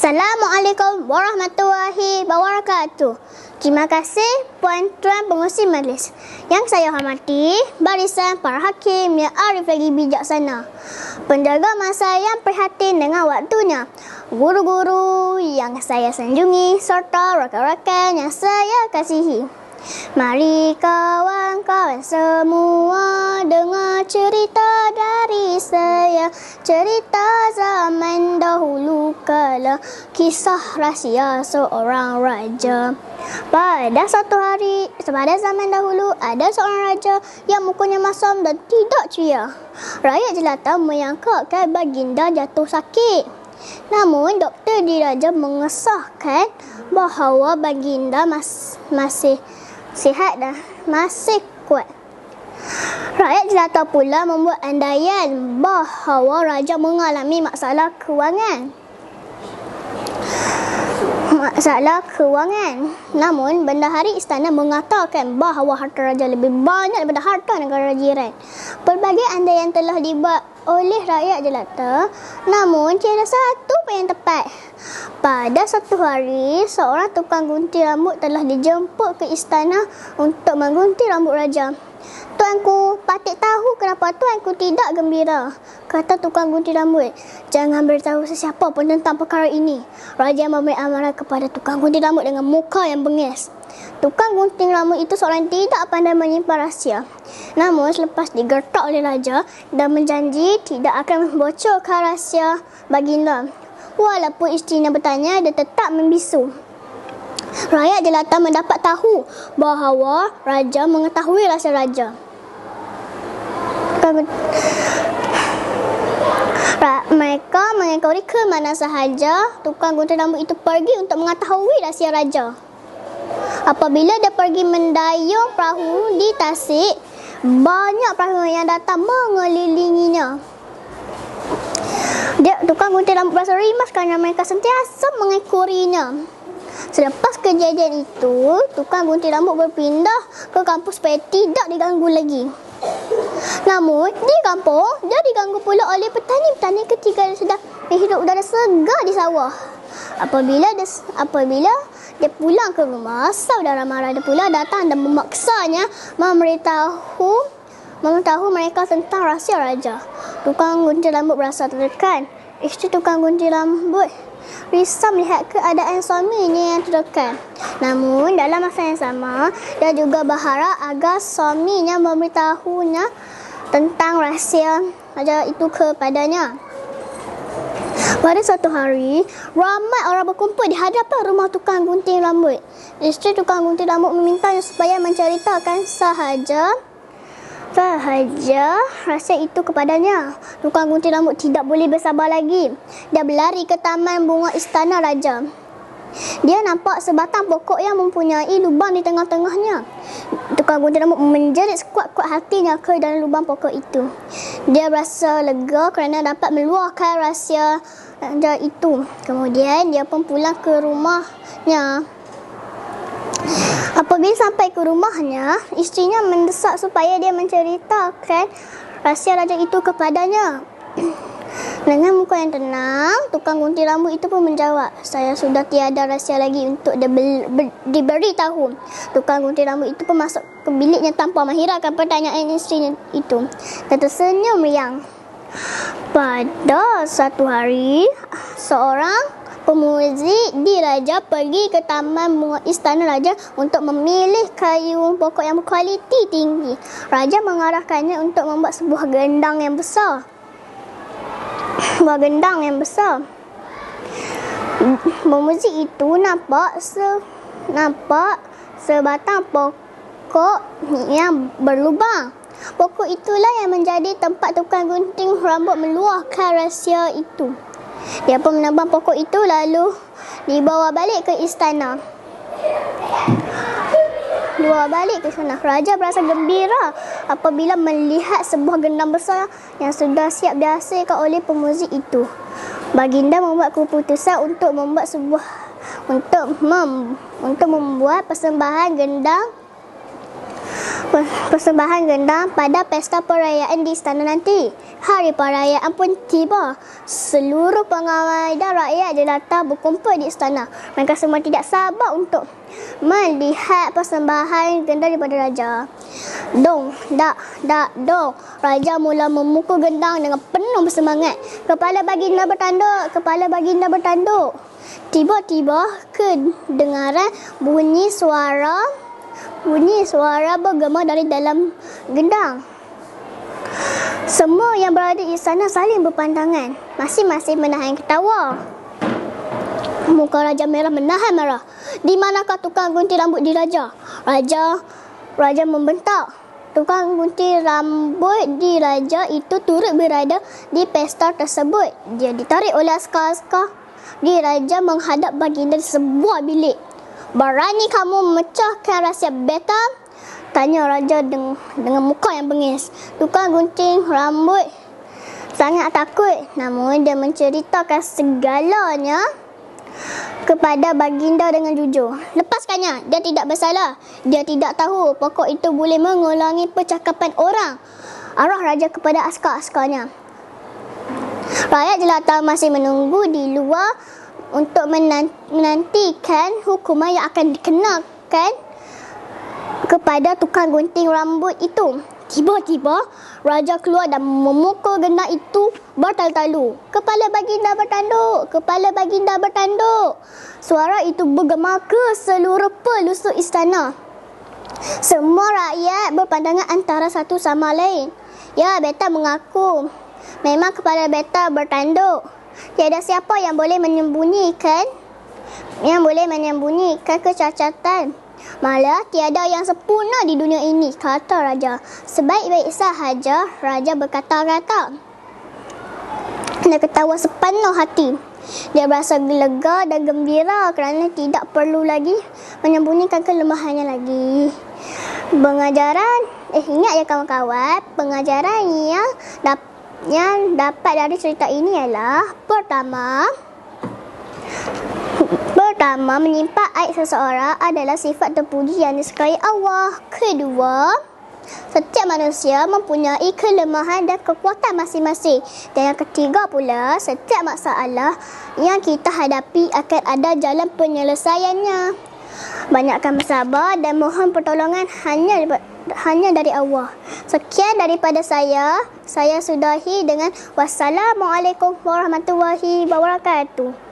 Assalamualaikum warahmatullahi wabarakatuh. Terima kasih puan-tuan pengurusi majlis. Yang saya hormati barisan para hakim yang arif lagi bijaksana, penjaga masa yang prihatin dengan waktunya, guru-guru yang saya sanjungi serta rakan-rakan yang saya kasihi. Mari kawan-kawan semua dengar cerita dari saya, cerita zaman dahulu kala, kisah rahsia seorang raja. Pada zaman dahulu ada seorang raja yang mukanya masam dan tidak ceria. Rakyat jelata menyangkakan baginda jatuh sakit. Namun doktor diraja mengesahkan bahawa baginda masih sihat dan masih kuat. Rakyat jelata pula membuat andaian bahawa raja mengalami masalah kewangan. Namun bendahari istana mengatakan bahawa harta raja lebih banyak daripada harta negara jiran. Pelbagai andaian telah dibuat oleh rakyat jelata, namun tiada satu pun yang tepat. Pada satu hari, seorang tukang gunting rambut telah dijemput ke istana untuk menggunting rambut raja. "Tuanku, patik tahu kenapa tuanku tidak gembira," kata tukang gunting rambut. "Jangan beritahu sesiapa pun tentang perkara ini." Raja memberi amaran kepada tukang gunting rambut dengan muka yang bengis. Tukang gunting rambut itu seorang tidak pandai menyimpan rahsia. Namun selepas digertak oleh raja dan menjanji tidak akan membocorkan rahsia baginda, walaupun isterinya bertanya, dia tetap membisu. Rakyat jelata mendapat tahu bahawa raja mengetahui rahsia raja. Mereka mengekori ke mana sahaja tukang gunting rambut itu pergi untuk mengetahui rahsia raja. Apabila dia pergi mendayung perahu di tasik, banyak perahu yang datang mengelilinginya. Tukang gunting rambut berasa rimas kerana mereka sentiasa mengekorinya. Selepas kejadian itu, tukang gunting rambut berpindah ke kampung supaya tidak diganggu lagi. Namun, di kampung, dia diganggu pula oleh petani-petani ketika dia sedang menghirup udara segar di sawah. Apabila dia pulang ke rumah, saudara mara dia pula datang dan memaksanya memberitahu mereka tentang rahsia raja. Tukang gunting rambut berasa tertekan. Isteri tukang gunting rambut risau melihat keadaan suaminya yang tertekan. Namun dalam masa yang sama, dia juga berharap agar suaminya memberitahunya tentang rahsia raja itu kepadanya. Pada satu hari, ramai orang berkumpul di hadapan rumah tukang gunting rambut. Isteri tukang gunting rambut memintanya supaya menceritakan sahaja rahsia itu kepadanya. Tukang gunting rambut tidak boleh bersabar lagi. Dia berlari ke taman bunga istana raja. Dia nampak sebatang pokok yang mempunyai lubang di tengah-tengahnya. Tukang gunting rambut menjerit sekuat-kuat hatinya ke dalam lubang pokok itu. Dia berasa lega kerana dapat meluahkan rahsia raja itu. Kemudian dia pun pulang ke rumahnya. Apabila sampai ke rumahnya, isterinya mendesak supaya dia menceritakan rahsia raja itu kepadanya. Dengan muka yang tenang, tukang gunting rambut itu pun menjawab, "Saya sudah tiada rahsia lagi untuk diberitahu." Tukang gunting rambut itu pun masuk ke biliknya tanpa menghiraukan pertanyaan isterinya itu dan tersenyum riang. Pada satu hari, seorang pemuzik diraja pergi ke taman bunga istana raja untuk memilih kayu pokok yang berkualiti tinggi. Raja mengarahkannya untuk membuat sebuah gendang yang besar. Pemuzik itu nampak sebatang pokok yang berlubang. Pokok itulah yang menjadi tempat tukang gunting rambut meluahkan rahsia itu. Dia pun menebang pokok itu lalu dibawa balik ke istana. Raja berasa gembira apabila melihat sebuah gendang besar yang sudah siap dihasilkan oleh pemuzik itu. Baginda membuat keputusan untuk membuat persembahan gendang persembahan gendang pada pesta perayaan di istana nanti. Hari perayaan pun tiba. Seluruh pengawal dan rakyat jelata berkumpul di istana. Mereka semua tidak sabar untuk melihat persembahan gendang daripada raja. Dong, dak, dong. Raja mula memukul gendang dengan penuh bersemangat. Kepala baginda bertanduk. Tiba-tiba kedengaran bunyi suara bergema dari dalam gendang. Semua yang berada di sana saling berpandangan, masing-masing menahan ketawa. Muka raja merah menahan marah. Di manakah tukang gunting rambut di raja? Raja membentak. Tukang gunting rambut di raja itu turut berada di pesta tersebut. Dia ditarik oleh askar-askar. Raja menghadap baginda di sebuah bilik. "Berani kamu memecahkan rahsia beta?" tanya raja dengan muka yang bengis. Tukang gunting rambut sangat takut, namun dia menceritakan segalanya kepada baginda dengan jujur. "Lepaskannya, dia tidak bersalah. Dia tidak tahu pokok itu boleh mengulangi percakapan orang." Arah raja kepada askar-askarnya. Rakyat jelata masih menunggu di luar untuk menantikan hukuman yang akan dikenakan kepada tukang gunting rambut itu. Tiba-tiba, raja keluar dan memukul gendang itu bertalu-talu. Kepala baginda bertanduk. Suara itu bergema ke seluruh pelosok istana. Semua rakyat berpandangan antara satu sama lain. Ya, beta mengaku. Memang kepala beta bertanduk. Tiada siapa yang boleh menyembunyikan kecacatan. Malah tiada yang sempurna di dunia ini, kata raja. Sebaik-baik sahaja raja berkata-kata. Dia ketawa sepenuh hati. Dia berasa lega dan gembira kerana tidak perlu lagi menyembunyikan kelemahannya lagi. Ingat ya kawan-kawan, pengajaran yang dapat dari cerita ini ialah Pertama, menyimpan aib seseorang adalah sifat terpuji yang disukai Allah. Kedua, setiap manusia mempunyai kelemahan dan kekuatan masing-masing. Dan yang ketiga pula, setiap masalah yang kita hadapi akan ada jalan penyelesaiannya. Banyakkan bersabar dan mohon pertolongan hanya dari Allah. Sekian daripada saya sudahi dengan wassalamualaikum warahmatullahi wabarakatuh.